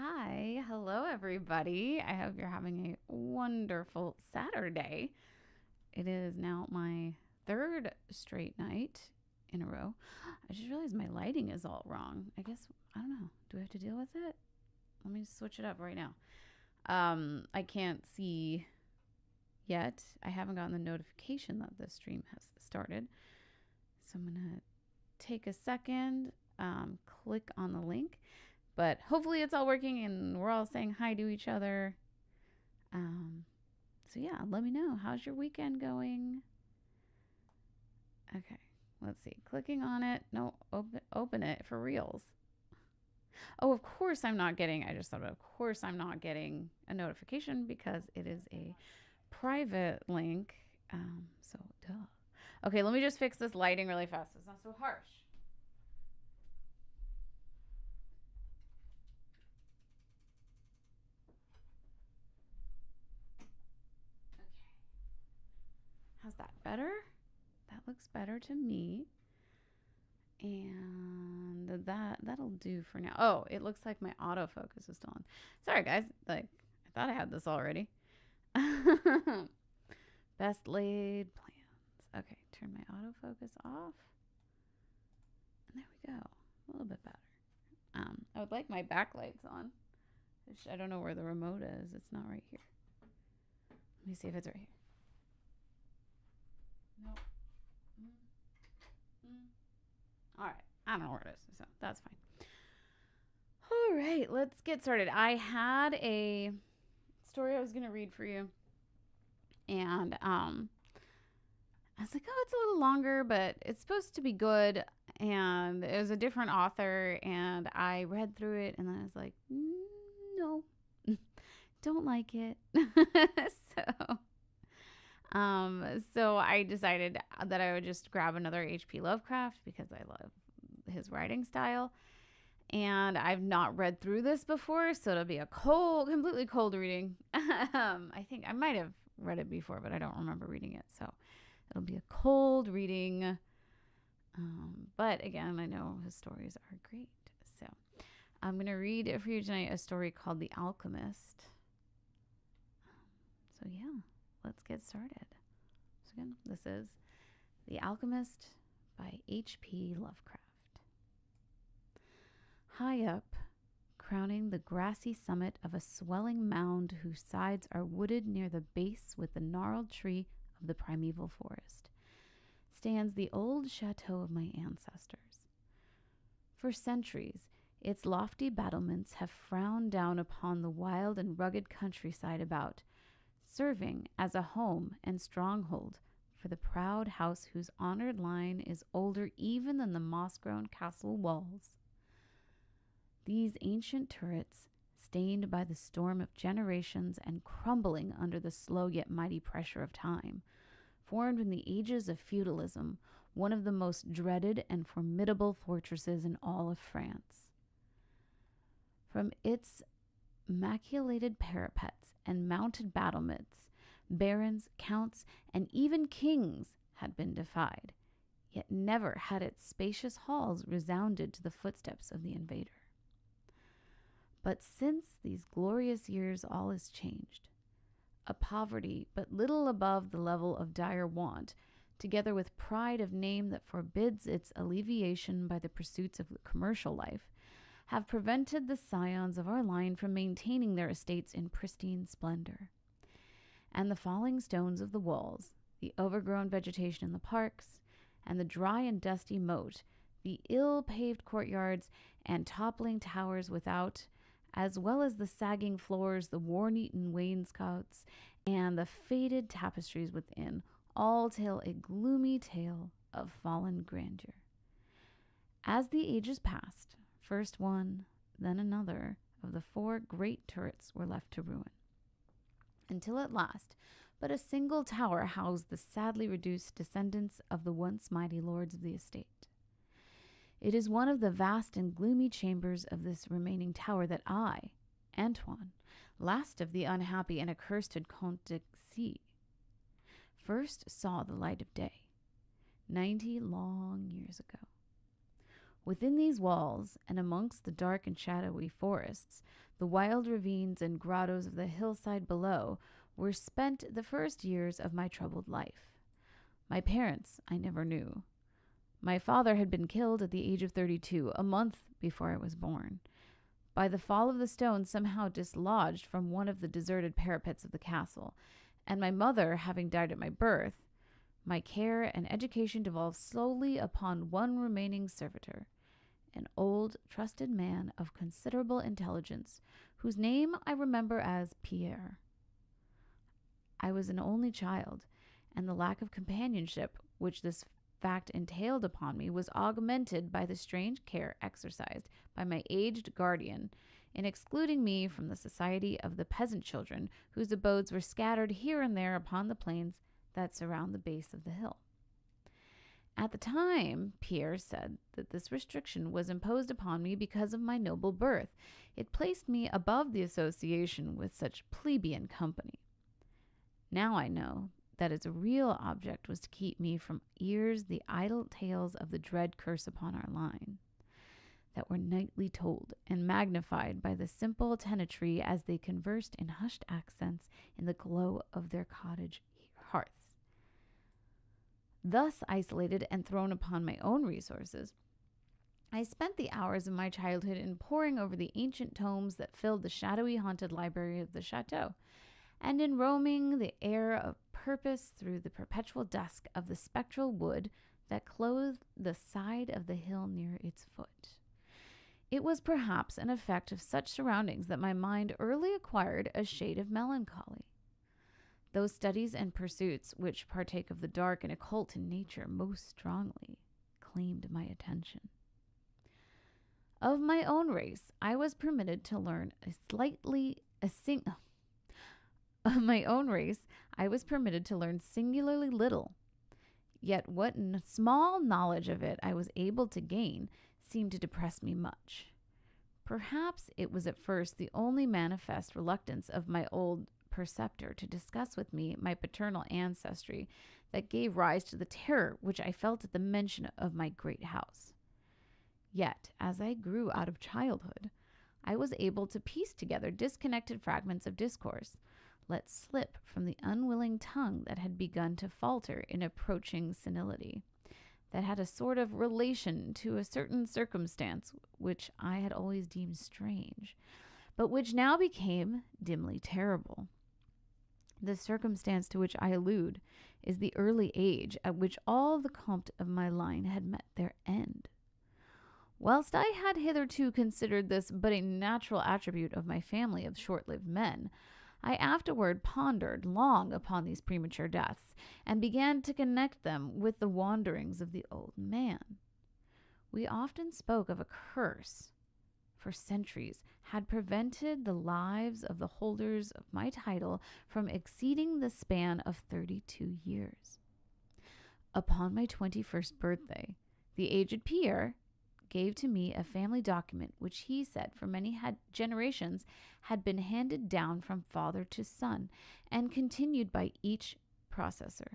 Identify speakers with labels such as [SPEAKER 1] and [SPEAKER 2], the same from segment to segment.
[SPEAKER 1] Hi, hello everybody. I hope you're having a wonderful Saturday. It is now my third straight night in a row. I just realized my lighting is all wrong. I don't know. Do I have to deal with it? Let me switch it up right now. I can't see yet. I haven't gotten the notification that the stream has started. So I'm going to take a second, click on the link. But hopefully it's all working and we're all saying hi to each other. So yeah, let me know. How's your weekend going? Okay, let's see. Clicking on it. No, open it for reals. Oh, of course I'm not getting, I just thought of course I'm not getting a notification because it is a private link. So duh. Okay, let me just fix this lighting really fast. It's not so harsh. How's that better? That looks better to me. And that'll do for now. Oh, it looks like my autofocus is still on. Sorry guys, like I thought I had this already. Best laid plans. Okay, turn my autofocus off. And there we go. A little bit better. I would like my backlights on. I don't know where the remote is. It's not right here. Let me see if it's right here. Nope. All right. I don't know where it is, so that's fine. All right, let's get started. I had a story I was going to read for you. And I was like, oh, it's a little longer, but it's supposed to be good. And it was a different author. And I read through it and then I was like, no, don't like it. So I decided that I would just grab another H.P. Lovecraft because I love his writing style. And I've not read through this before, so it'll be a completely cold reading. I think I might have read it before, but I don't remember reading it. So it'll be a cold reading. But again, I know his stories are great. So I'm going to read for you tonight a story called The Alchemist. So yeah, let's get started. So again, this is The Alchemist by H.P. Lovecraft. High up, crowning the grassy summit of a swelling mound whose sides are wooded near the base with the gnarled tree of the primeval forest, stands the old chateau of my ancestors. For centuries, its lofty battlements have frowned down upon the wild and rugged countryside about, serving as a home and stronghold for the proud house whose honored line is older even than the moss-grown castle walls. These ancient turrets, stained by the storm of generations and crumbling under the slow yet mighty pressure of time, formed in the ages of feudalism one of the most dreaded and formidable fortresses in all of France. From its maculated parapets and mounted battlements, barons, counts, and even kings had been defied, yet never had its spacious halls resounded to the footsteps of the invader. But since these glorious years all is changed. A poverty but little above the level of dire want, together with pride of name that forbids its alleviation by the pursuits of commercial life, have prevented the scions of our line from maintaining their estates in pristine splendor. And the falling stones of the walls, the overgrown vegetation in the parks, and the dry and dusty moat, the ill-paved courtyards and toppling towers without, as well as the sagging floors, the worm-eaten wainscots, and the faded tapestries within, all tell a gloomy tale of fallen grandeur. As the ages passed, first one, then another, of the four great turrets were left to ruin, until at last but a single tower housed the sadly reduced descendants of the once mighty lords of the estate. It is one of the vast and gloomy chambers of this remaining tower that I, Antoine, last of the unhappy and accursed Comte de C, first saw the light of day, 90 long years ago. Within these walls, and amongst the dark and shadowy forests, the wild ravines and grottos of the hillside below, were spent the first years of my troubled life. My parents I never knew. My father had been killed at the age of 32, a month before I was born, by the fall of the stone somehow dislodged from one of the deserted parapets of the castle, and my mother having died at my birth, my care and education devolved slowly upon one remaining servitor, an old, trusted man of considerable intelligence, whose name I remember as Pierre. I was an only child, and the lack of companionship which this fact entailed upon me was augmented by the strange care exercised by my aged guardian in excluding me from the society of the peasant children whose abodes were scattered here and there upon the plains that surround the base of the hill. At the time, Pierre said that this restriction was imposed upon me because of my noble birth. It placed me above the association with such plebeian company. Now I know that its real object was to keep me from ears the idle tales of the dread curse upon our line, that were nightly told and magnified by the simple tenantry as they conversed in hushed accents in the glow of their cottage hearths. Thus isolated and thrown upon my own resources, I spent the hours of my childhood in poring over the ancient tomes that filled the shadowy haunted library of the chateau, and in roaming the air of purpose through the perpetual dusk of the spectral wood that clothed the side of the hill near its foot. It was perhaps an effect of such surroundings that my mind early acquired a shade of melancholy. Those studies and pursuits which partake of the dark and occult in nature most strongly claimed my attention. Of my own race, I was permitted to learn singularly little, yet what small knowledge of it I was able to gain seemed to depress me much. Perhaps it was at first the only manifest reluctance of my old preceptor to discuss with me my paternal ancestry that gave rise to the terror which I felt at the mention of my great house. Yet, as I grew out of childhood, I was able to piece together disconnected fragments of discourse, let slip from the unwilling tongue that had begun to falter in approaching senility, that had a sort of relation to a certain circumstance which I had always deemed strange, but which now became dimly terrible. The circumstance to which I allude is the early age at which all the compt of my line had met their end. Whilst I had hitherto considered this but a natural attribute of my family of short-lived men, I afterward pondered long upon these premature deaths, and began to connect them with the wanderings of the old man. We often spoke of a curse for centuries had prevented the lives of the holders of my title from exceeding the span of 32 years. Upon my 21st birthday, the aged Pierre gave to me a family document which he said for many generations had been handed down from father to son and continued by each processor.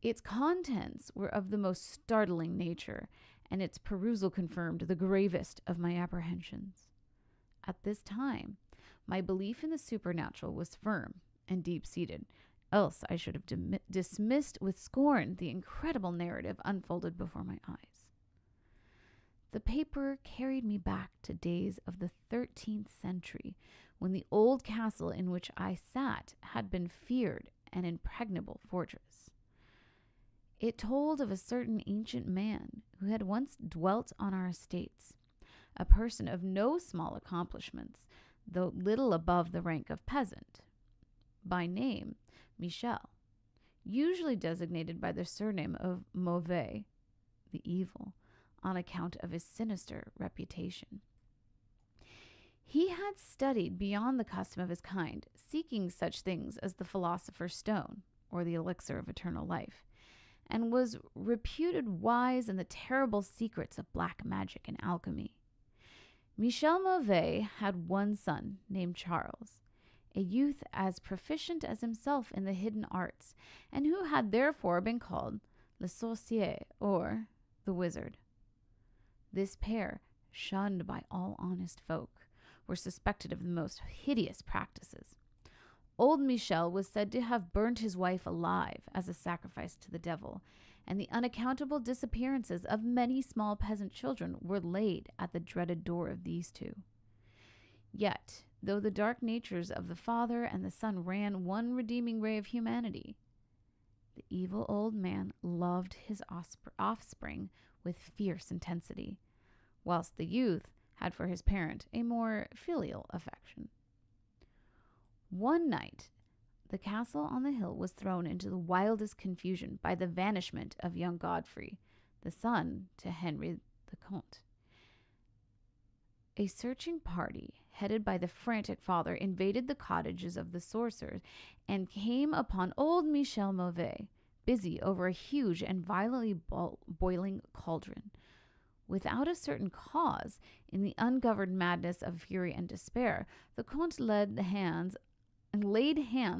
[SPEAKER 1] Its contents were of the most startling nature, and its perusal confirmed the gravest of my apprehensions. At this time, my belief in the supernatural was firm and deep-seated, else I should have dismissed with scorn the incredible narrative unfolded before my eyes. The paper carried me back to days of the 13th century, when the old castle in which I sat had been feared an impregnable fortress. It told of a certain ancient man who had once dwelt on our estates, a person of no small accomplishments, though little above the rank of peasant. By name, Michel, usually designated by the surname of Mauvais, the evil, on account of his sinister reputation. He had studied beyond the custom of his kind, seeking such things as the philosopher's stone, or the elixir of eternal life, and was reputed wise in the terrible secrets of black magic and alchemy. Michel Mauvais had one son named Charles, a youth as proficient as himself in the hidden arts, and who had therefore been called le sorcier, or the wizard. This pair, shunned by all honest folk, were suspected of the most hideous practices. Old Michel was said to have burnt his wife alive as a sacrifice to the devil, and the unaccountable disappearances of many small peasant children were laid at the dreaded door of these two. Yet, though the dark natures of the father and the son ran one redeeming ray of humanity, the evil old man loved his offspring with fierce intensity, whilst the youth had for his parent a more filial affection. One night, the castle on the hill was thrown into the wildest confusion by the vanishment of young Godfrey, the son to Henry the Comte. A searching party, headed by the frantic father, invaded the cottages of the sorcerers and came upon old Michel Mauvais, busy over a huge and violently boiling cauldron. Without a certain cause, in the ungoverned madness of fury and despair, the Comte laid hands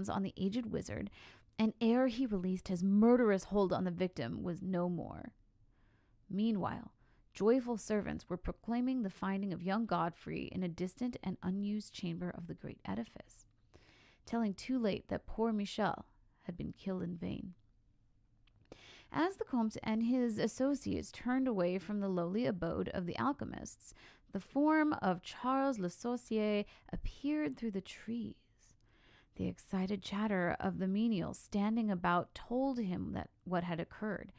[SPEAKER 1] on the aged wizard, and ere he released his murderous hold on the victim was no more. Meanwhile, joyful servants were proclaiming the finding of young Godfrey in a distant and unused chamber of the great edifice, telling too late that poor Michel had been killed in vain. As the Comte and his associates turned away from the lowly abode of the alchemists, the form of Charles Le Sorcier appeared through the trees. The excited chatter of the menials standing about told him that what had occurred,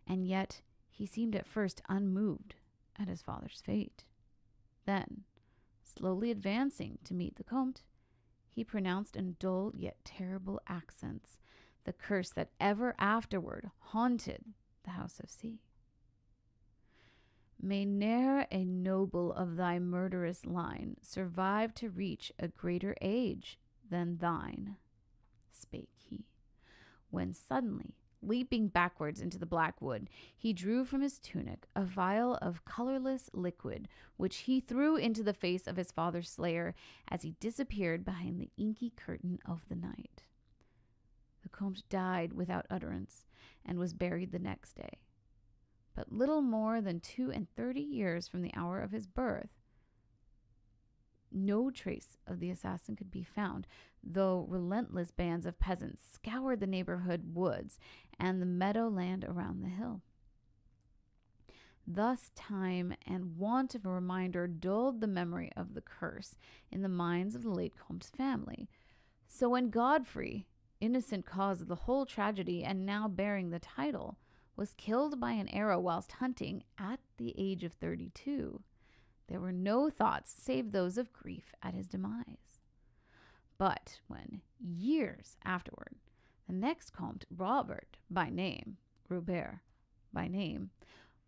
[SPEAKER 1] and yet he seemed at first unmoved at his father's fate. Then, slowly advancing to meet the Comte, he pronounced in dull yet terrible accents the curse that ever afterward haunted the House of C. May ne'er a noble of thy murderous line survive to reach a greater age than thine, spake he, when suddenly, leaping backwards into the black wood, he drew from his tunic a vial of colorless liquid, which he threw into the face of his father's slayer as he disappeared behind the inky curtain of the night. The Comte died without utterance and was buried the next day. But little more than 32 years from the hour of his birth, no trace of the assassin could be found, though relentless bands of peasants scoured the neighborhood woods and the meadowland around the hill. Thus time and want of a reminder dulled the memory of the curse in the minds of the late Comte's family. So when Godfrey, innocent cause of the whole tragedy and now bearing the title, was killed by an arrow whilst hunting at the age of 32, there were no thoughts save those of grief at his demise. But when, years afterward, the next Comte, Robert by name,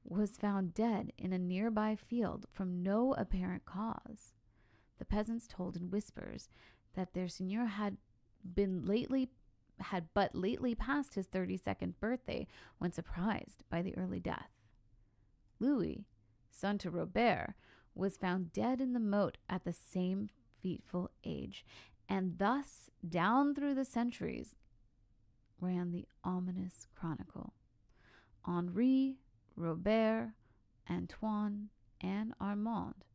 [SPEAKER 1] was found dead in a nearby field from no apparent cause, the peasants told in whispers that their seigneur had but lately passed his 32nd birthday when surprised by the early death. Louis, son to Robert, was found dead in the moat at the same fateful age, and thus down through the centuries ran the ominous chronicle. Henri, Robert, Antoine, and Armand,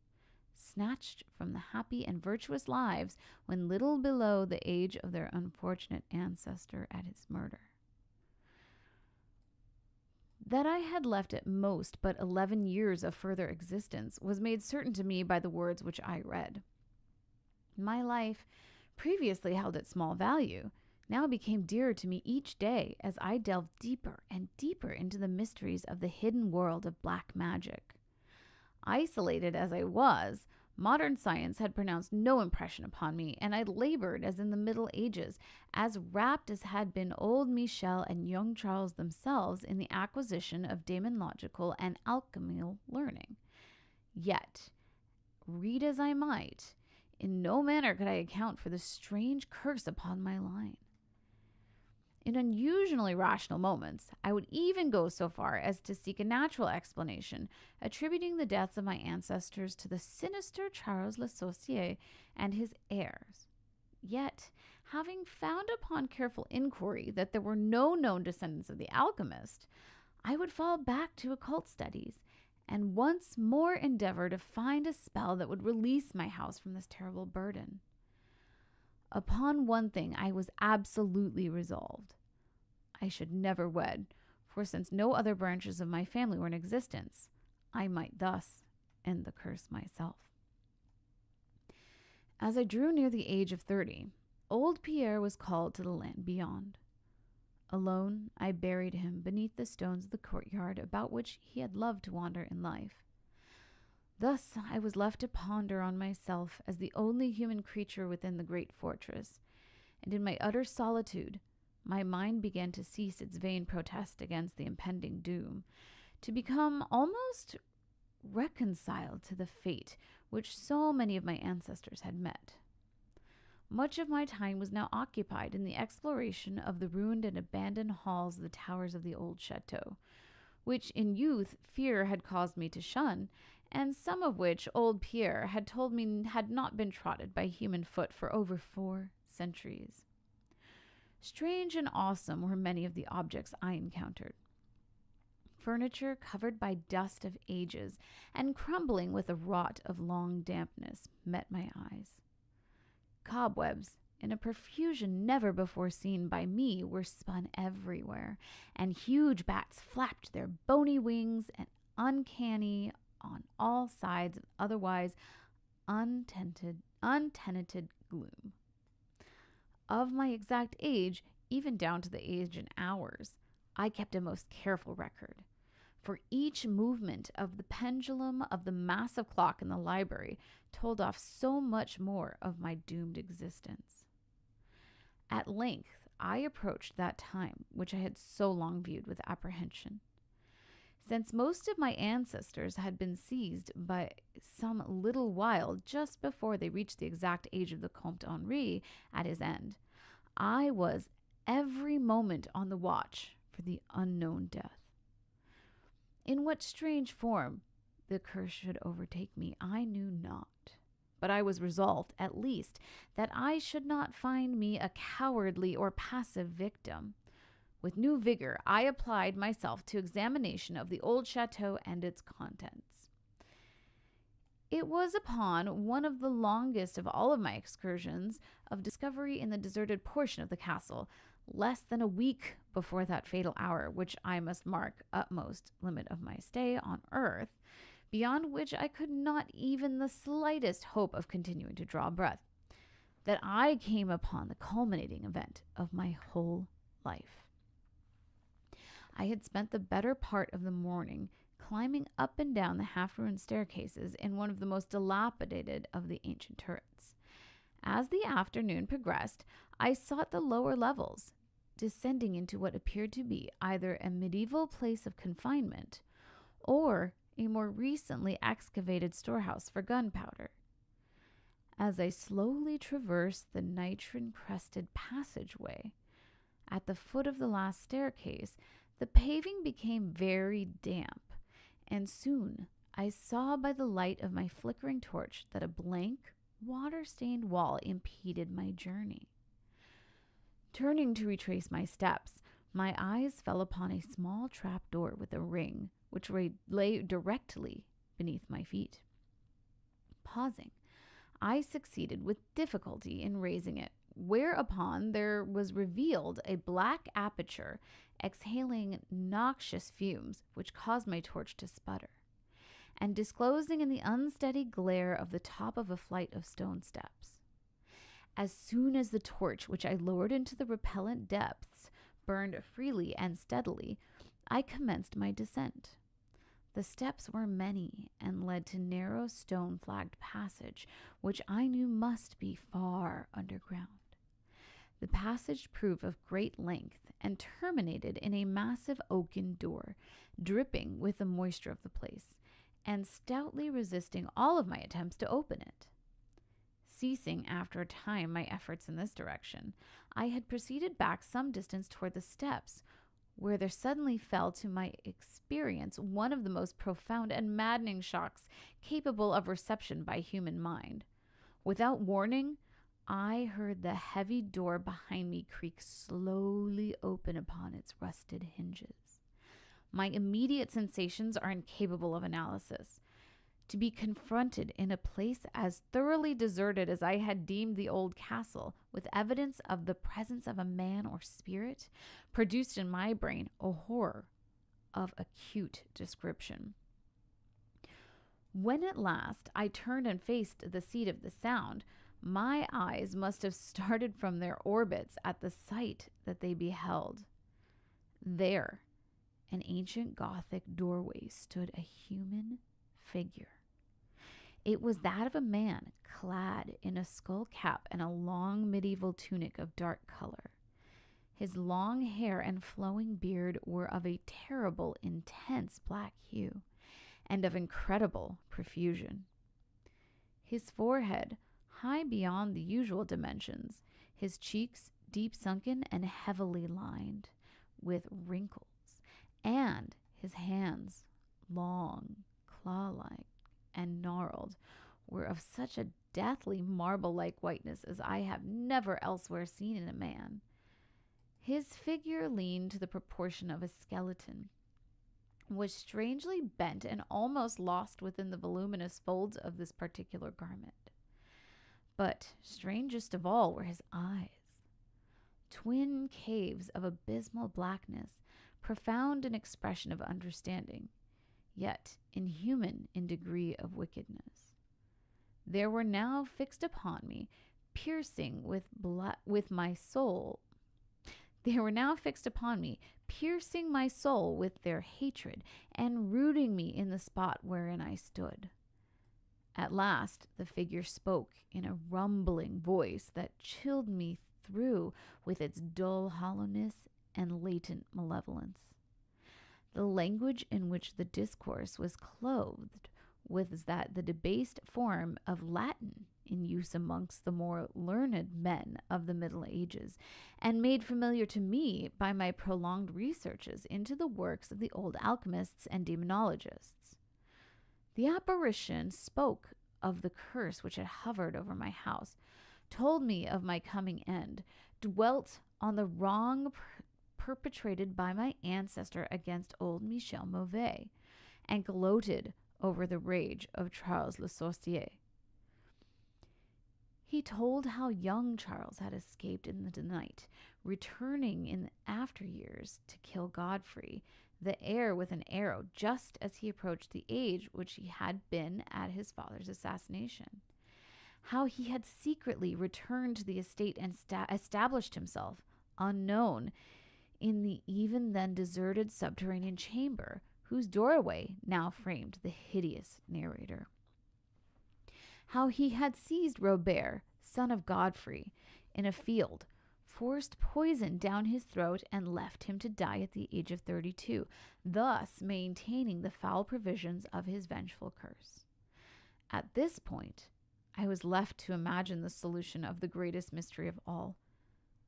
[SPEAKER 1] snatched from the happy and virtuous lives when little below the age of their unfortunate ancestor at his murder. That I had left at most but 11 years of further existence was made certain to me by the words which I read. My life, previously held at small value, now became dearer to me each day as I delved deeper and deeper into the mysteries of the hidden world of black magic. Isolated as I was, modern science had pronounced no impression upon me, and I labored as in the Middle Ages, as rapt as had been old Michel and young Charles themselves in the acquisition of daemonilogical and alchemical learning. Yet, read as I might, in no manner could I account for the strange curse upon my line. In unusually rational moments, I would even go so far as to seek a natural explanation, attributing the deaths of my ancestors to the sinister Charles Le Sorcier and his heirs. Yet, having found upon careful inquiry that there were no known descendants of the alchemist, I would fall back to occult studies and once more endeavor to find a spell that would release my house from this terrible burden. Upon one thing I was absolutely resolved. I should never wed, for since no other branches of my family were in existence, I might thus end the curse myself. As I drew near the age of 30, old Pierre was called to the land beyond. Alone, I buried him beneath the stones of the courtyard about which he had loved to wander in life. Thus I was left to ponder on myself as the only human creature within the great fortress, and in my utter solitude, my mind began to cease its vain protest against the impending doom, to become almost reconciled to the fate which so many of my ancestors had met. Much of my time was now occupied in the exploration of the ruined and abandoned halls of the towers of the old chateau, which in youth fear had caused me to shun, and some of which old Pierre had told me had not been trotted by human foot for over 4 centuries. Strange and awesome were many of the objects I encountered. Furniture covered by dust of ages and crumbling with a rot of long dampness met my eyes. Cobwebs, in a profusion never before seen by me, were spun everywhere, and huge bats flapped their bony wings and uncanny on all sides of otherwise untenanted gloom. Of my exact age, even down to the age and hours, I kept a most careful record. For each movement of the pendulum of the massive clock in the library told off so much more of my doomed existence. At length, I approached that time which I had so long viewed with apprehension. Since most of my ancestors had been seized by some little while just before they reached the exact age of the Comte Henri at his end, I was every moment on the watch for the unknown death. In what strange form the curse should overtake me, I knew not. But I was resolved, at least, that I should not find me a cowardly or passive victim. With new vigor, I applied myself to examination of the old chateau and its contents. It was upon one of the longest of all of my excursions of discovery in the deserted portion of the castle, less than a week before that fatal hour, which I must mark utmost limit of my stay on earth, beyond which I could not even the slightest hope of continuing to draw breath, that I came upon the culminating event of my whole life. I had spent the better part of the morning climbing up and down the half-ruined staircases in one of the most dilapidated of the ancient turrets. As the afternoon progressed, I sought the lower levels, descending into what appeared to be either a medieval place of confinement or a more recently excavated storehouse for gunpowder. As I slowly traversed the nitrogen-crested passageway, at the foot of the last staircase, the paving became very damp, and soon I saw by the light of my flickering torch that a blank, water-stained wall impeded my journey. Turning to retrace my steps, my eyes fell upon a small trap door with a ring, which lay directly beneath my feet. Pausing, I succeeded with difficulty in raising it, whereupon there was revealed a black aperture exhaling noxious fumes which caused my torch to sputter, and disclosing in the unsteady glare of the top of a flight of stone steps. As soon as the torch, which I lowered into the repellent depths, burned freely and steadily, I commenced my descent. The steps were many and led to narrow stone-flagged passage, which I knew must be far underground. The passage proved of great length and terminated in a massive oaken door, dripping with the moisture of the place, and stoutly resisting all of my attempts to open it. Ceasing after a time my efforts in this direction, I had proceeded back some distance toward the steps, where there suddenly fell to my experience one of the most profound and maddening shocks capable of reception by human mind. Without warning, I heard the heavy door behind me creak slowly open upon its rusted hinges. My immediate sensations are incapable of analysis. To be confronted in a place as thoroughly deserted as I had deemed the old castle, with evidence of the presence of a man or spirit, produced in my brain a horror of acute description. When at last I turned and faced the seat of the sound, my eyes must have started from their orbits at the sight that they beheld. There, an ancient Gothic doorway, stood a human figure. It was that of a man clad in a skull cap and a long medieval tunic of dark color. His long hair and flowing beard were of a terrible, intense black hue and of incredible profusion. His forehead, high beyond the usual dimensions, his cheeks deep sunken and heavily lined with wrinkles, and his hands, long, claw-like, and gnarled, were of such a deathly marble-like whiteness as I have never elsewhere seen in a man. His figure leaned to the proportion of a skeleton, was strangely bent and almost lost within the voluminous folds of this particular garment. But strangest of all were his eyes, twin caves of abysmal blackness, profound in expression of understanding, yet inhuman in degree of wickedness. There were now fixed upon me, piercing my soul with their hatred, and rooting me in the spot wherein I stood. At last the figure spoke in a rumbling voice that chilled me through with its dull hollowness and latent malevolence. The language in which the discourse was clothed was the debased form of Latin in use amongst the more learned men of the Middle Ages, and made familiar to me by my prolonged researches into the works of the old alchemists and demonologists. The apparition spoke of the curse which had hovered over my house, told me of my coming end, dwelt on the wrong perpetrated by my ancestor against old Michel Mauvais, and gloated over the rage of Charles Le Sorcier. He told how young Charles had escaped in the night, returning in after years to kill Godfrey, the heir, with an arrow, just as he approached the age which he had been at his father's assassination. How he had secretly returned to the estate and established himself, unknown, in the even then deserted subterranean chamber, whose doorway now framed the hideous narrator. How he had seized Robert, son of Godfrey, in a field, forced poison down his throat, and left him to die at the age of 32, thus maintaining the foul provisions of his vengeful curse. At this point, I was left to imagine the solution of the greatest mystery of all.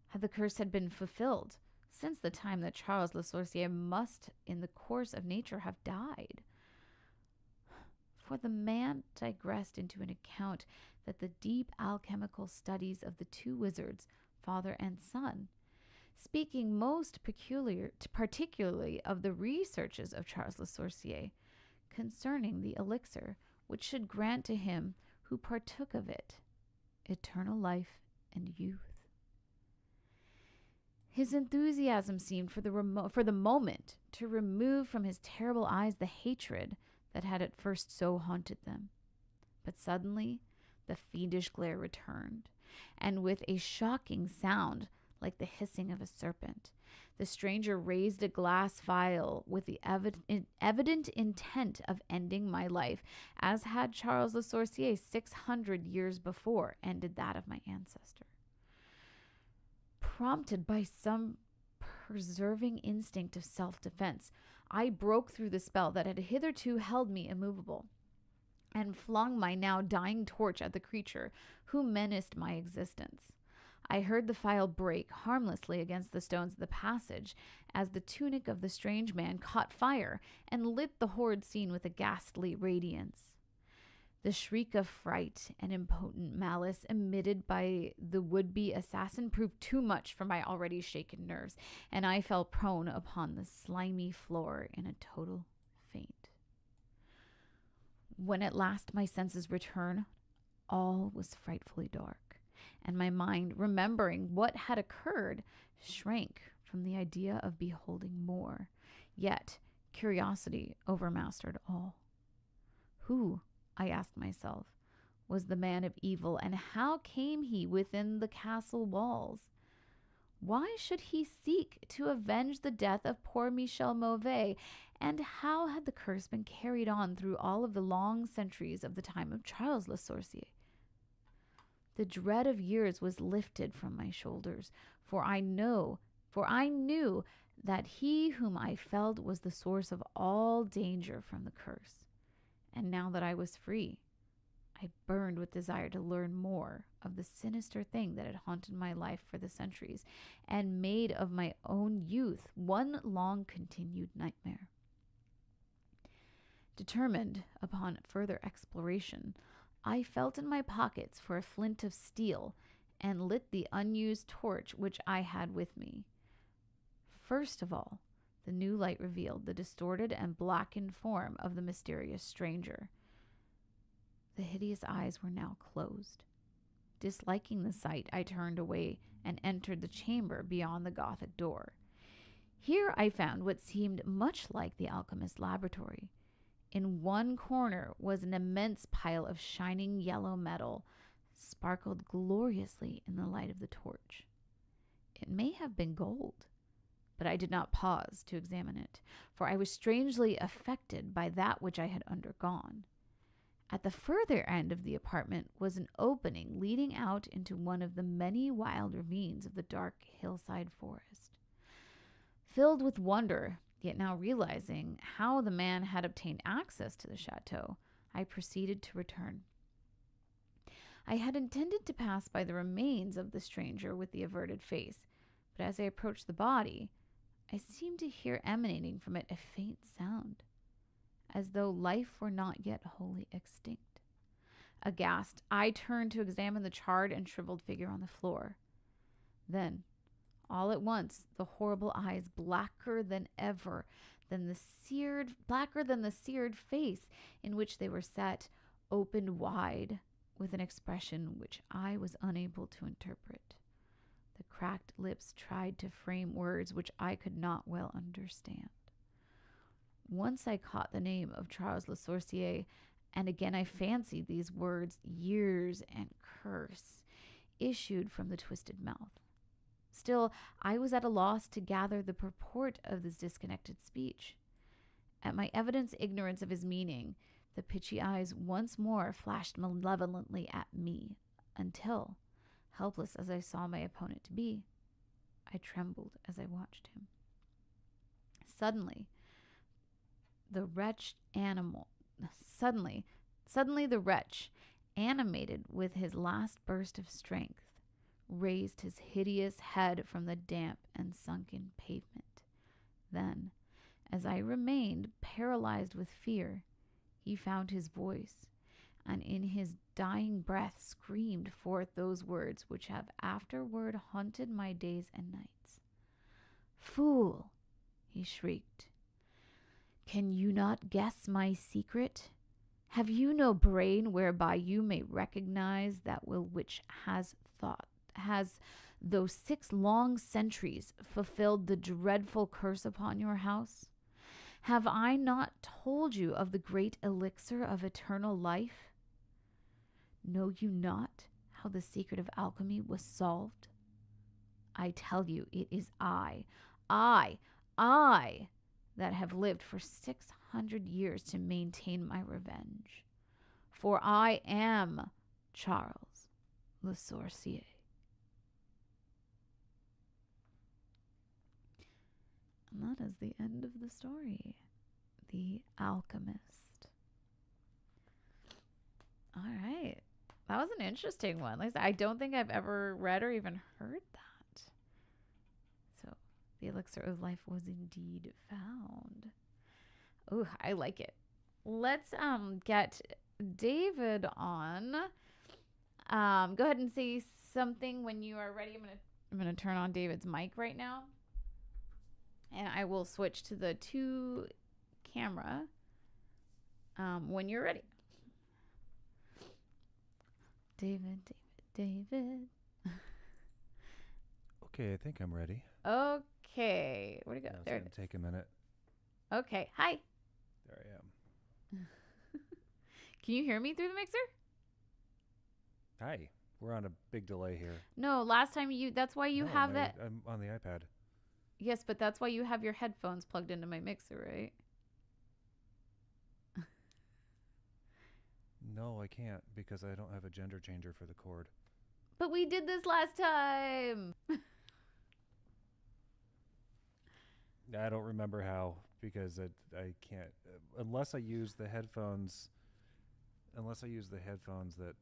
[SPEAKER 1] Had the curse had been fulfilled, since the time that Charles Le Sorcier must, in the course of nature, have died. For the man digressed into an account that the deep alchemical studies of the two wizards, father and son, speaking most particularly of the researches of Charles Le Sorcier concerning the elixir which should grant to him who partook of it eternal life and youth. His enthusiasm seemed for the moment to remove from his terrible eyes the hatred that had at first so haunted them. But suddenly the fiendish glare returned, and with a shocking sound like the hissing of a serpent, the stranger raised a glass vial with the evident intent of ending my life, as had Charles Le Sorcier 600 years before ended that of my ancestor. Prompted by some preserving instinct of self-defense, I broke through the spell that had hitherto held me immovable, and flung my now dying torch at the creature who menaced my existence. I heard the phial break harmlessly against the stones of the passage as the tunic of the strange man caught fire and lit the horrid scene with a ghastly radiance. The shriek of fright and impotent malice emitted by the would-be assassin proved too much for my already shaken nerves, and I fell prone upon the slimy floor in a total faint. When at last my senses returned, all was frightfully dark, and my mind, remembering what had occurred, shrank from the idea of beholding more. Yet curiosity overmastered all. Who, I asked myself, was the man of evil, and how came he within the castle walls? Why should he seek to avenge the death of poor Michel Mauvais, and how had the curse been carried on through all of the long centuries of the time of Charles Le Sorcier? The dread of years was lifted from my shoulders, for I knew that he whom I felt was the source of all danger from the curse. And now that I was free, I burned with desire to learn more of the sinister thing that had haunted my life for the centuries and made of my own youth one long continued nightmare. Determined upon further exploration, I felt in my pockets for a flint of steel and lit the unused torch which I had with me. First of all, the new light revealed the distorted and blackened form of the mysterious stranger. The hideous eyes were now closed. Disliking the sight, I turned away and entered the chamber beyond the Gothic door. Here I found what seemed much like the alchemist's laboratory. In one corner was an immense pile of shining yellow metal, sparkled gloriously in the light of the torch. It may have been gold, but I did not pause to examine it, for I was strangely affected by that which I had undergone. At the further end of the apartment was an opening leading out into one of the many wild ravines of the dark hillside forest. Filled with wonder, yet now realizing how the man had obtained access to the chateau, I proceeded to return. I had intended to pass by the remains of the stranger with the averted face, but as I approached the body, I seemed to hear emanating from it a faint sound, as though life were not yet wholly extinct. Aghast, I turned to examine the charred and shriveled figure on the floor. Then, all at once, the horrible eyes, blacker than the seared face in which they were set, opened wide with an expression which I was unable to interpret. The cracked lips tried to frame words which I could not well understand. Once I caught the name of Charles Le Sorcier, and again I fancied these words, years and curse, issued from the twisted mouth. Still, I was at a loss to gather the purport of this disconnected speech. At my evident ignorance of his meaning, the pitchy eyes once more flashed malevolently at me, until, helpless as I saw my opponent to be, I trembled as I watched him. Suddenly the wretch, animated with his last burst of strength, raised his hideous head from the damp and sunken pavement. Then, as I remained paralyzed with fear, he found his voice, and in his dying breath screamed forth those words which have afterward haunted my days and nights. "Fool!" he shrieked. "Can you not guess my secret? Have you no brain whereby you may recognize that will which has, those 6 long centuries, fulfilled the dreadful curse upon your house? Have I not told you of the great elixir of eternal life? Know you not how the secret of alchemy was solved? I tell you, it is I, that have lived for 600 years to maintain my revenge. For I am Charles Le Sorcier." And that is the end of the story. The Alchemist. All right. That was an interesting one. Like I said, I don't think I've ever read or even heard that. So, the elixir of life was indeed found. Oh, I like it. Let's get David on. Go ahead and say something when you are ready. I'm gonna turn on David's mic right now, and I will switch to the two camera when you're ready. David.
[SPEAKER 2] Okay, I think I'm ready.
[SPEAKER 1] Okay, where'd it go?
[SPEAKER 2] Yeah,
[SPEAKER 1] There
[SPEAKER 2] it's
[SPEAKER 1] it
[SPEAKER 2] gonna take a minute.
[SPEAKER 1] is. Okay, hi.
[SPEAKER 2] There I am.
[SPEAKER 1] Can you hear me through the mixer?
[SPEAKER 2] Hi. We're on a big delay here.
[SPEAKER 1] No, last time that's why you
[SPEAKER 2] No,
[SPEAKER 1] have that.
[SPEAKER 2] I'm on the iPad.
[SPEAKER 1] Yes, but that's why you have your headphones plugged into my mixer, right?
[SPEAKER 2] No, I can't because I don't have a gender changer for the cord.
[SPEAKER 1] But we did this last time.
[SPEAKER 2] I don't remember how because I can't unless I use the headphones. Unless I use the headphones that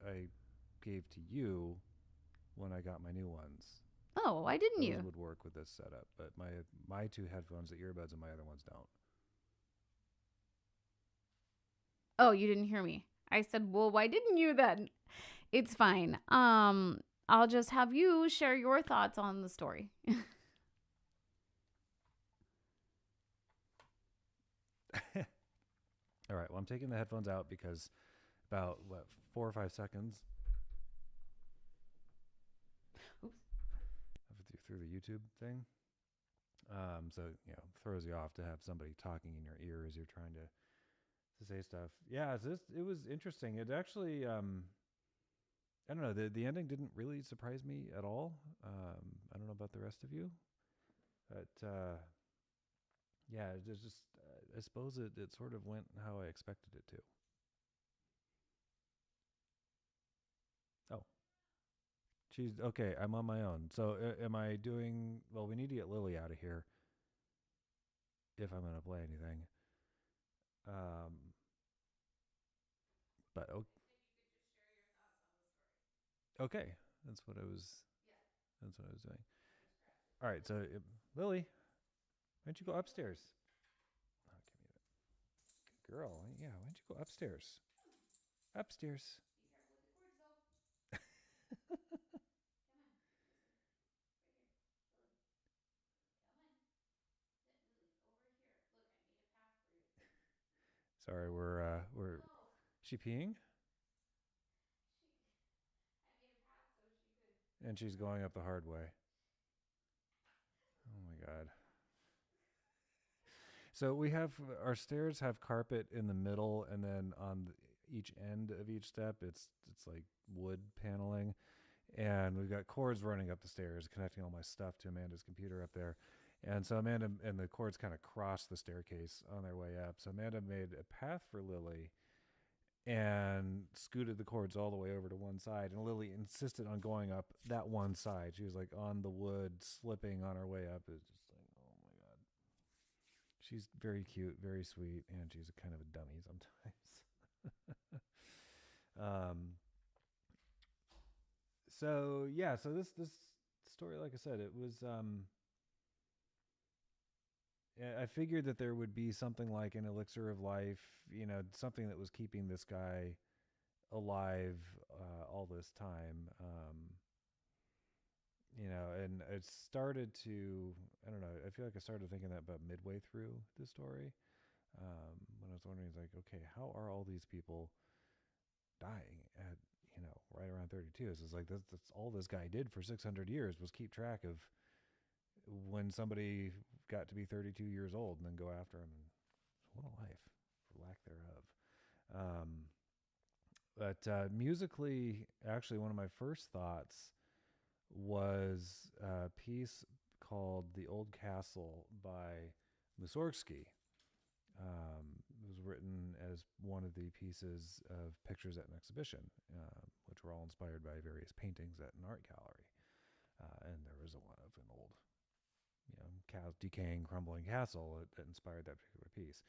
[SPEAKER 2] I gave to you when I got my new ones.
[SPEAKER 1] Oh, why didn't
[SPEAKER 2] Those
[SPEAKER 1] you?
[SPEAKER 2] would work with this setup, but my two headphones, the earbuds, and my other ones don't.
[SPEAKER 1] Oh, you didn't hear me. I said, "Well, why didn't you then?" It's fine. I'll just have you share your thoughts on the story.
[SPEAKER 2] All right. Well, I'm taking the headphones out because about 4 or 5 seconds.
[SPEAKER 1] Oops.
[SPEAKER 2] Through the YouTube thing. So throws you off to have somebody talking in your ear as you're trying to say stuff. Yeah, it was interesting. It actually I don't know, the ending didn't really surprise me at all. I don't know about the rest of you, but yeah, it's just I suppose it sort of went how I expected it to. Oh, she's okay. I'm on my own. So am I doing well? We need to get Lily out of here if I'm gonna play anything. Um, but okay, that's what I was. That's what I was doing. All right, so Lily, why don't you go upstairs? Oh, give me that girl. Yeah, why don't you go upstairs? Upstairs. Sorry, we're. She peeing? And she's going up the hard way. Oh my god. So we have our stairs have carpet in the middle, and then on each end of each step, it's like wood paneling, and we've got cords running up the stairs, connecting all my stuff to Amanda's computer up there. And so Amanda and the cords kind of cross the staircase on their way up. So Amanda made a path for Lily and scooted the cords all the way over to one side. And Lily insisted on going up that one side. She was like on the wood, slipping on her way up. It's just like, oh my god. She's very cute, very sweet, and she's kind of a dummy sometimes. um, so yeah, so this story, like I said, it was. I figured that there would be something like an elixir of life, something that was keeping this guy alive all this time. And it started to, I don't know, I feel like I started thinking that about midway through the story. When I was wondering, like, okay, how are all these people dying at, right around 32? It's like that's all this guy did for 600 years was keep track of when somebody got to be 32 years old and then go after him. And what a life, for lack thereof. But musically, actually, one of my first thoughts was a piece called "The Old Castle" by Mussorgsky. It was written as one of the pieces of pictures at an exhibition, which were all inspired by various paintings at an art gallery. And there was a one of an old, decaying, crumbling castle that inspired that particular piece.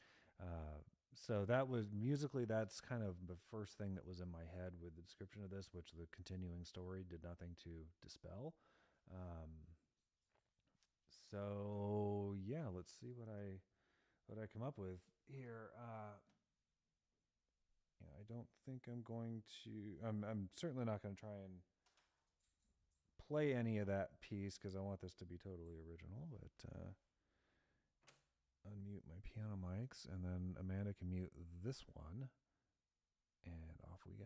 [SPEAKER 2] So that was musically, that's kind of the first thing that was in my head with the description of this, which the continuing story did nothing to dispel. Um, so yeah, let's see what I come up with here. Yeah, I don't think I'm going to. I'm certainly not going to try and play any of that piece because I want this to be totally original. But unmute my piano mics, and then Amanda can mute this one, and off we go.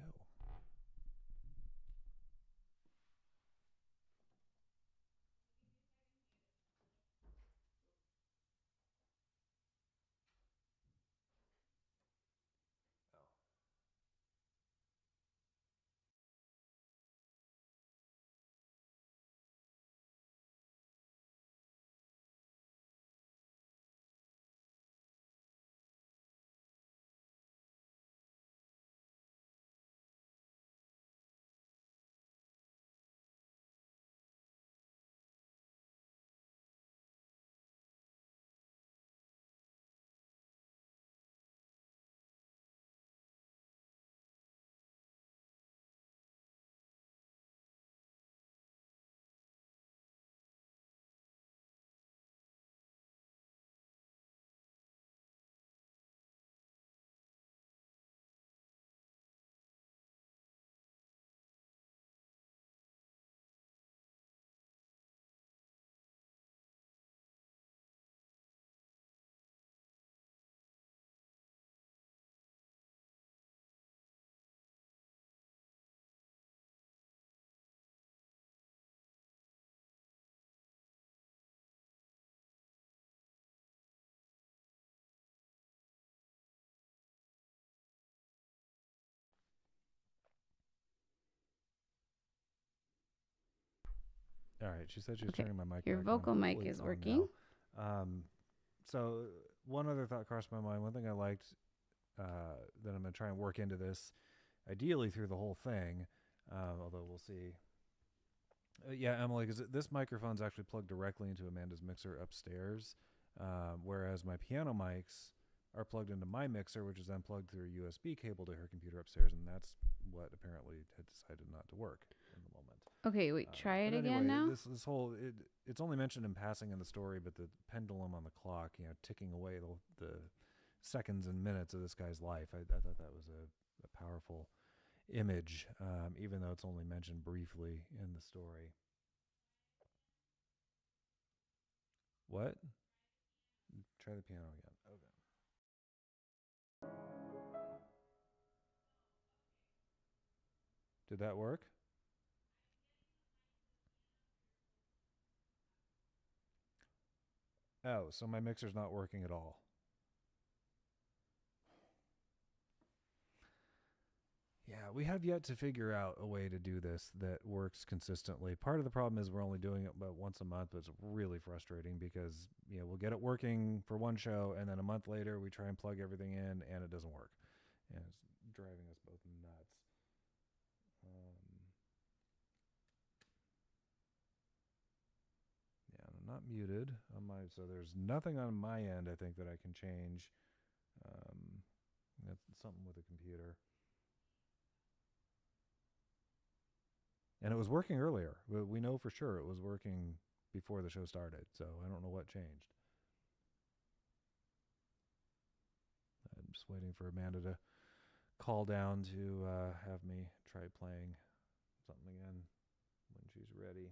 [SPEAKER 2] All right, she said she was
[SPEAKER 1] Okay,
[SPEAKER 2] turning my mic
[SPEAKER 1] your
[SPEAKER 2] back on.
[SPEAKER 1] vocal mic
[SPEAKER 2] Hopefully
[SPEAKER 1] is
[SPEAKER 2] it's on
[SPEAKER 1] working.
[SPEAKER 2] now. So one other thought crossed my mind. One thing I liked that I'm going to try and work into this, ideally through the whole thing, although we'll see. Yeah, Emily, because this microphone's actually plugged directly into Amanda's mixer upstairs, whereas my piano mics are plugged into my mixer, which is then plugged through a USB cable to her computer upstairs, and that's what apparently had decided not to work in the moment.
[SPEAKER 1] Okay, wait, try it
[SPEAKER 2] But
[SPEAKER 1] again
[SPEAKER 2] anyway,
[SPEAKER 1] now.
[SPEAKER 2] this whole it's only mentioned in passing in the story, but the pendulum on the clock, ticking away the seconds and minutes of this guy's life. I thought that was a powerful image, even though it's only mentioned briefly in the story. What? Try the piano again. Okay. Did that work? Oh, so my mixer's not working at all. Yeah, we have yet to figure out a way to do this that works consistently. Part of the problem is we're only doing it about once a month, but it's really frustrating because we'll get it working for one show, and then a month later we try and plug everything in, and it doesn't work, and it's driving us both nuts. Yeah, I'm not muted on my, so there's nothing on my end I think that I can change. That's something with the computer. And it was working earlier. We know for sure it was working before the show started, so I don't know what changed. I'm just waiting for Amanda to call down to have me try playing something again when she's ready.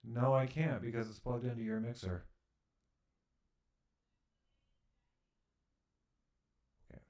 [SPEAKER 2] No, I can't because it's plugged into your mixer. Okay.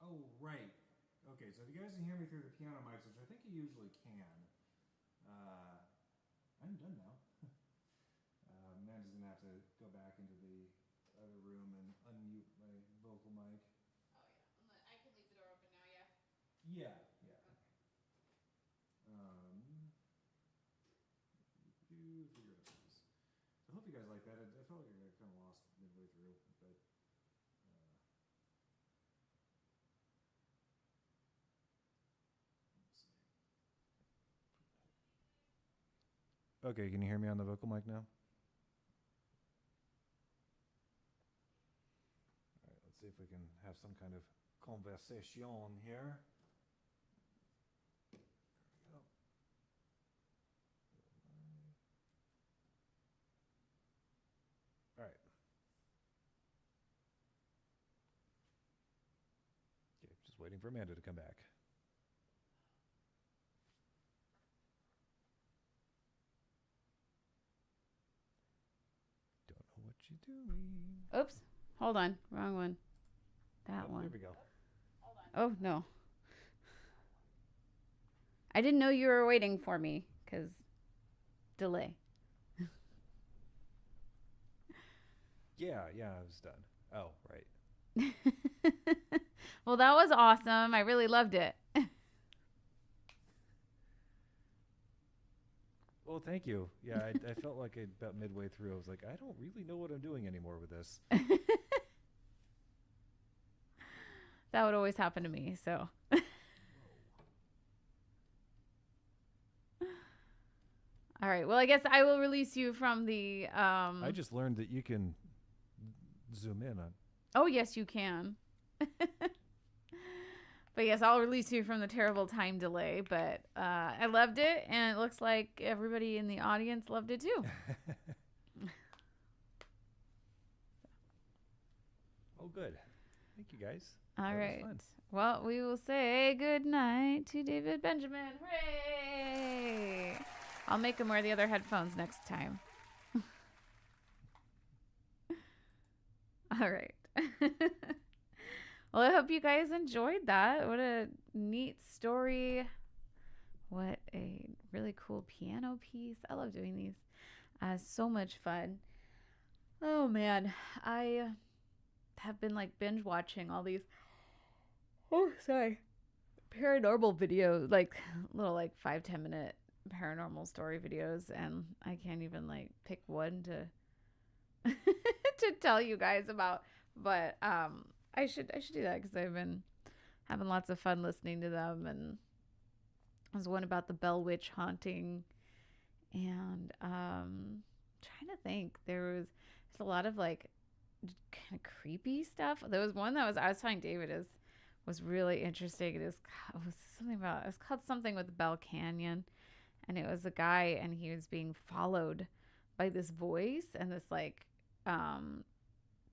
[SPEAKER 2] Oh, right. Okay, so if you guys can hear me through the piano mics, which I think you usually can, I'm done now. Amanda's gonna have to go back into the other room and unmute my vocal mic.
[SPEAKER 1] Oh yeah, I can leave the door open now. Yeah.
[SPEAKER 2] Yeah, yeah.
[SPEAKER 1] Okay.
[SPEAKER 2] Figure out this. So I hope you guys like that. I felt like I got kind of lost midway through, but let's see. Okay, can you hear me on the vocal mic now? All right, let's see if we can have some kind of conversation here. There we go. All right. Okay, just waiting for Amanda to come back. Don't know what you're doing.
[SPEAKER 1] Oops. Hold on. Wrong one. That one.
[SPEAKER 2] There we go.
[SPEAKER 1] Oh, no. I didn't know you were waiting for me because delay.
[SPEAKER 2] Yeah, I was done. Oh, right.
[SPEAKER 1] Well, that was awesome. I really loved it.
[SPEAKER 2] Well, thank you. Yeah, I felt like about midway through, I was like, I don't really know what I'm doing anymore with this.
[SPEAKER 1] That would always happen to me, so. All right. Well, I guess I will release you from the.
[SPEAKER 2] I just learned that you can zoom in on.
[SPEAKER 1] Oh, yes, you can. But yes, I'll release you from the terrible time delay. But I loved it, and it looks like everybody in the audience loved it too.
[SPEAKER 2] Oh, good. Thank you, guys.
[SPEAKER 1] All right. Well, we will say good night to David Benjamin. Hooray! I'll make him wear the other headphones next time. All right. Well, I hope you guys enjoyed that. What a neat story. What a really cool piano piece. I love doing these. So much fun. Oh, man. I have been like binge watching all these paranormal videos, like little like 5-10 minute paranormal story videos, and I can't even like pick one to to tell you guys about, but I should do that because I've been having lots of fun listening to them. And there's one about the Bell Witch haunting, and trying to think, there's a lot of like kind of creepy stuff. There was one that I was telling David was really interesting. It was called something with Bell Canyon, and it was a guy, and he was being followed by this voice and this like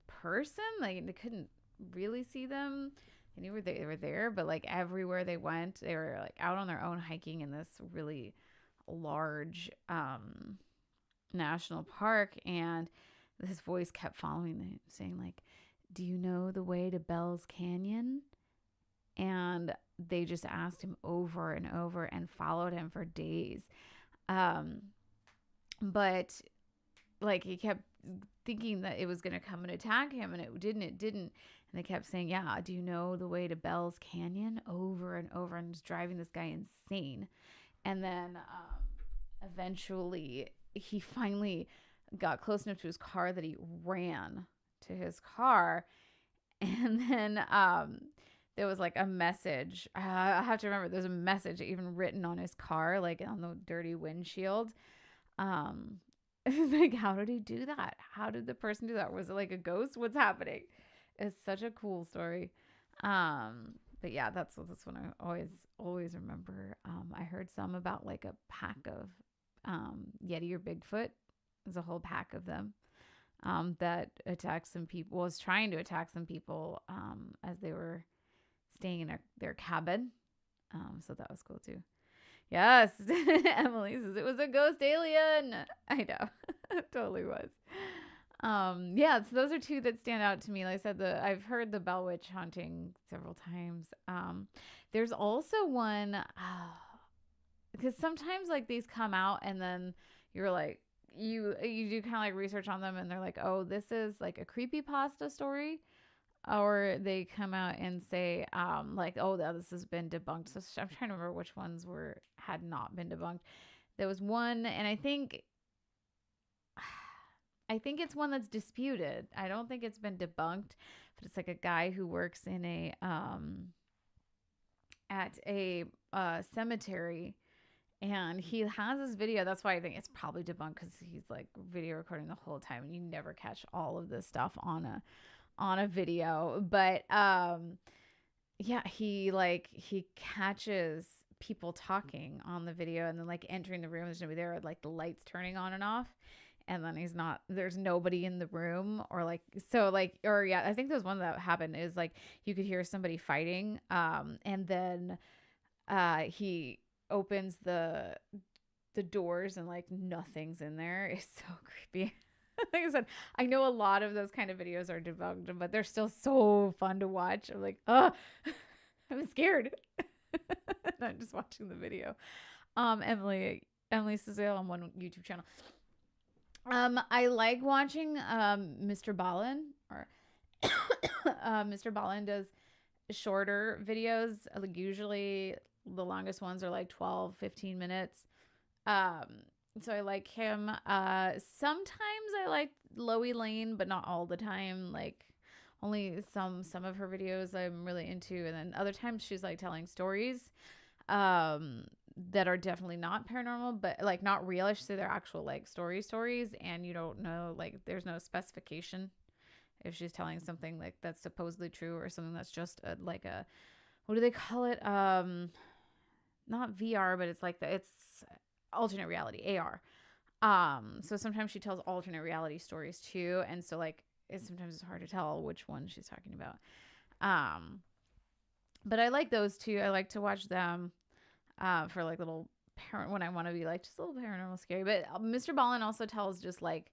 [SPEAKER 1] person. Like they couldn't really see them. They knew they were there, but like everywhere they went, they were like out on their own hiking in this really large national park, and this voice kept following them, saying like, "Do you know the way to Bell's Canyon?" And they just asked him over and over and followed him for days. But like he kept thinking that it was going to come and attack him, and it didn't. And they kept saying, "Yeah, do you know the way to Bell's Canyon?" over and over, and just driving this guy insane. And then eventually he finally got close enough to his car that he ran to his car. And then there was like a message. I have to remember, there's a message even written on his car, like on the dirty windshield. It was like, how did he do that? How did the person do that? Was it like a ghost? What's happening? It's such a cool story. But yeah, that's one I always remember. I heard some about like a pack of Yeti or Bigfoot. There's a whole pack of them that attacked some people. Was trying to attack some people as they were staying in their cabin. So that was cool too. Yes, Emily says it was a ghost alien. I know, it totally was. Yeah, so those are two that stand out to me. Like I said, I've heard the Bell Witch haunting several times. There's also one because sometimes like these come out and then you're like you do kind of like research on them and they're like, oh, this is like a creepy pasta story, or they come out and say like, oh, this has been debunked. So I'm trying to remember which ones had not been debunked. There was one, and I think it's one that's disputed. I don't think it's been debunked, but it's like a guy who works in a at a cemetery, and he has this video. That's why I think it's probably debunked, because he's like video recording the whole time, and you never catch all of this stuff on a video. But yeah, he catches people talking on the video, and then like entering the room. There's nobody there, like the lights turning on and off, and then there's nobody in the room, or like, so like, or yeah, I think there's one that happened is like you could hear somebody fighting, and then he opens the doors and like nothing's in there. It's so creepy. Like I said, I know a lot of those kind of videos are debunked, but they're still so fun to watch. I'm like, oh, I'm scared. Not just watching the video. Emily Cecile on one YouTube channel. I like watching Mr. Ballin, or Mr. Ballin does shorter videos. Like usually the longest ones are like 12, 15 minutes. So I like him. Sometimes I like Loey Lane, but not all the time. Like only some of her videos I'm really into, and then other times she's like telling stories that are definitely not paranormal, but like not real. I should say they're actual like stories, and you don't know, like there's no specification if she's telling something like that's supposedly true or something that's just like a, what do they call it? Not VR, but it's like it's alternate reality, AR. So sometimes she tells alternate reality stories too, and so like sometimes it's hard to tell which one she's talking about. But I like those two. I like to watch them for like little parent when I want to be like just a little paranormal scary. But Mr. Ballin also tells just like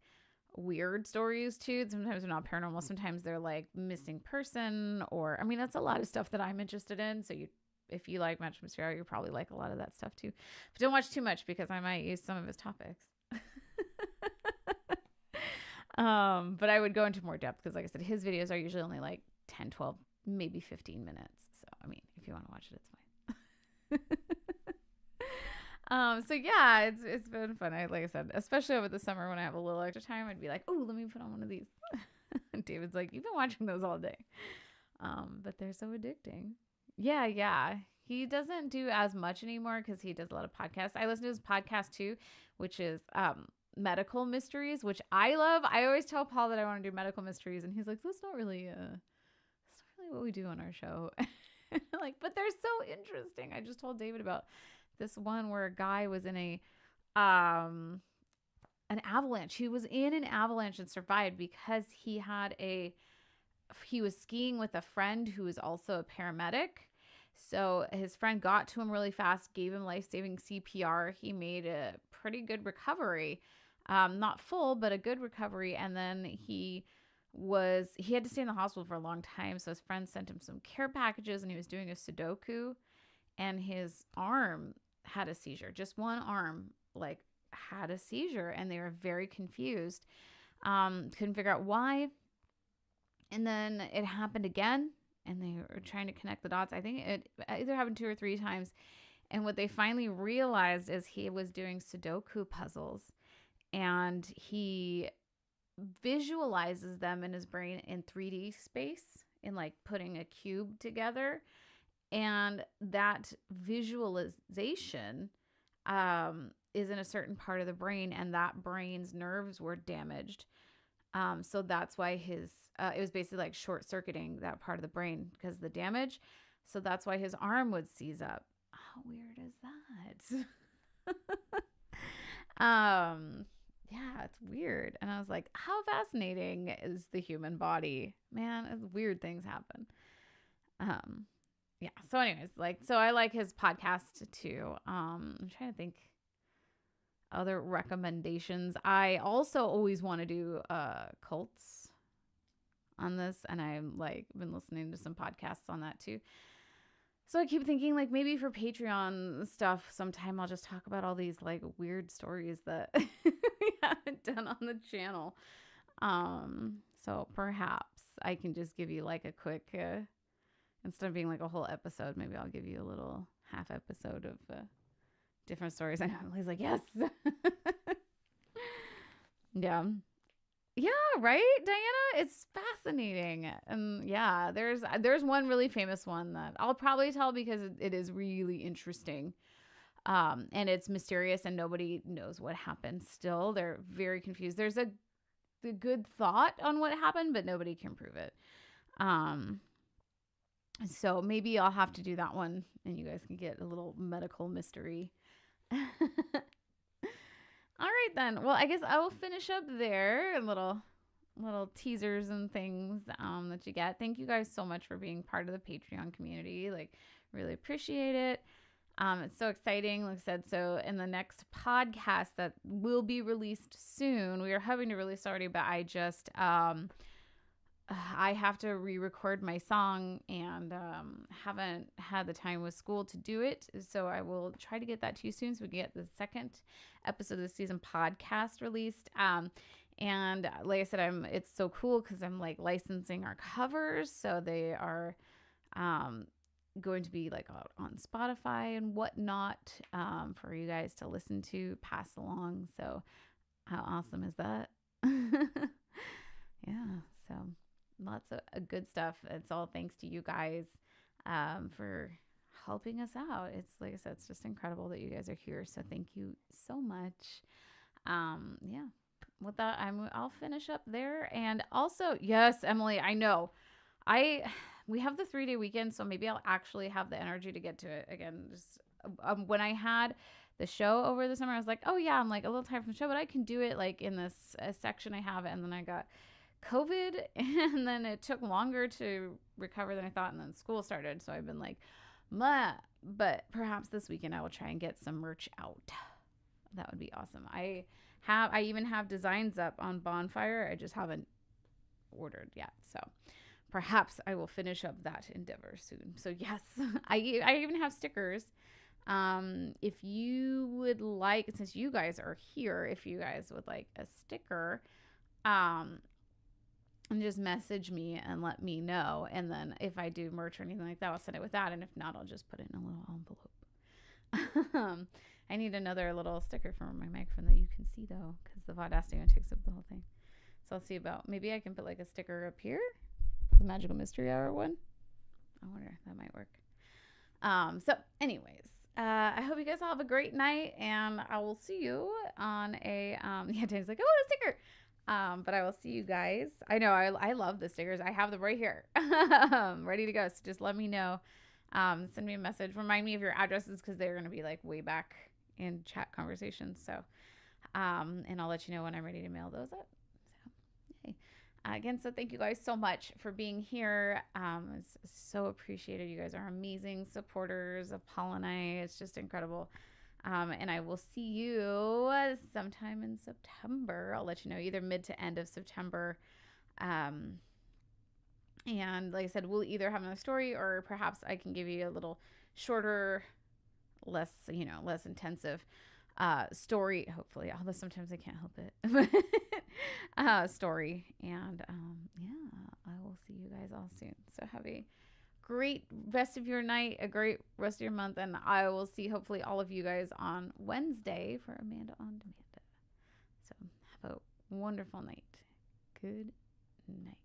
[SPEAKER 1] weird stories too. Sometimes they're not paranormal. Sometimes they're like missing person, or I mean that's a lot of stuff that I'm interested in. So if you like Match Mysterio, you probably like a lot of that stuff too. But don't watch too much because I might use some of his topics. But I would go into more depth because like I said, his videos are usually only like 10, 12, maybe 15 minutes. So I mean, if you want to watch it, it's fine. So yeah, it's been fun. Like I said, especially over the summer when I have a little extra time, I'd be like, oh, let me put on one of these. And David's like, you've been watching those all day. But they're so addicting. Yeah. He doesn't do as much anymore because he does a lot of podcasts. I listen to his podcast too, which is medical mysteries, which I love. I always tell Paul that I want to do medical mysteries, and he's like, that's not really what we do on our show. Like, but they're so interesting. I just told David about this one where a guy was in an avalanche. He was in an avalanche and survived because he was skiing with a friend who is also a paramedic. So his friend got to him really fast, gave him life-saving CPR. He made a pretty good recovery. Not full, but a good recovery. And then he had to stay in the hospital for a long time. So his friend sent him some care packages, and he was doing a Sudoku, and his arm had a seizure. Just one arm, like, had a seizure, and they were very confused. Couldn't figure out why. And then it happened again, and they were trying to connect the dots. I think it either happened 2 or 3 times. And what they finally realized is he was doing Sudoku puzzles, and he visualizes them in his brain in 3D space, in like putting a cube together. And that visualization is in a certain part of the brain, and that brain's nerves were damaged. So that's why it was basically like short circuiting that part of the brain because of the damage. So that's why his arm would seize up. How weird is that? Yeah, it's weird. And I was like, how fascinating is the human body? Man, weird things happen. Yeah. So anyways, so I like his podcast too. I'm trying to think. other recommendations. I also always want to do cults on this, and I'm like been listening to some podcasts on that too. So I keep thinking like maybe for Patreon stuff sometime I'll just talk about all these like weird stories that we haven't done on the channel. So perhaps I can just give you like a quick instead of being like a whole episode, maybe I'll give you a little half episode of different stories. I know Emily's like, yes. Yeah. Yeah, right, Diana? It's fascinating. And yeah, there's one really famous one that I'll probably tell because it is really interesting. And it's mysterious and nobody knows what happened still. They're very confused. There's a good thought on what happened, but nobody can prove it. So maybe I'll have to do that one and you guys can get a little medical mystery. All right then. Well, I guess I will finish up there. Little teasers and things that you get. Thank you guys so much for being part of the Patreon community. Like, really appreciate it. It's so exciting. Like I said, so in the next podcast that will be released soon, we are having to release already, but I have to re-record my song and haven't had the time with school to do it. So I will try to get that to you soon so we can get the second episode of the season podcast released. And like I said, it's so cool because I'm like licensing our covers. So they are going to be like on Spotify and whatnot for you guys to listen to, pass along. So how awesome is that? Yeah. So lots of good stuff. It's all thanks to you guys for helping us out. It's like I said, it's just incredible that you guys are here. So thank you so much. Yeah. With that, I'll finish up there. And also, yes, Emily, I know we have the 3-day weekend, so maybe I'll actually have the energy to get to it again. Just when I had the show over the summer, I was like, oh yeah, I'm like a little tired from the show, but I can do it like in this section I have it. And then I got COVID and then it took longer to recover than I thought. And then school started. So I've been like, meh. But perhaps this weekend I will try and get some merch out. That would be awesome. I even have designs up on Bonfire. I just haven't ordered yet. So perhaps I will finish up that endeavor soon. So yes, I even have stickers. If you would like, since you guys are here, if you guys would like a sticker, and just message me and let me know. And then if I do merch or anything like that, I'll send it with that. And if not, I'll just put it in a little envelope. I need another little sticker for my microphone that you can see though, because the Vodastic takes up the whole thing. So I'll see about, maybe I can put like a sticker up here, the Magical Mystery Hour one. I wonder, that might work. So anyways, I hope you guys all have a great night, and I will see you on a, yeah, Danny's like, I want a sticker. But I will see you guys. I know I love the stickers. I have them right here, ready to go. So just let me know. Send me a message. Remind me of your addresses because they're going to be like way back in chat conversations. So, and I'll let you know when I'm ready to mail those up. So, yay. Again, so thank you guys so much for being here. It's so appreciated. You guys are amazing supporters of Paul and I. It's just incredible. And I will see you sometime in September. I'll let you know either mid to end of September. And like I said, we'll either have another story or perhaps I can give you a little shorter, less intensive story. Hopefully, although sometimes I can't help it. Story. And yeah, I will see you guys all soon. So have a great rest of your night, a great rest of your month, and I will see hopefully all of you guys on Wednesday for Amanda on Demand. So have a wonderful night. Good night.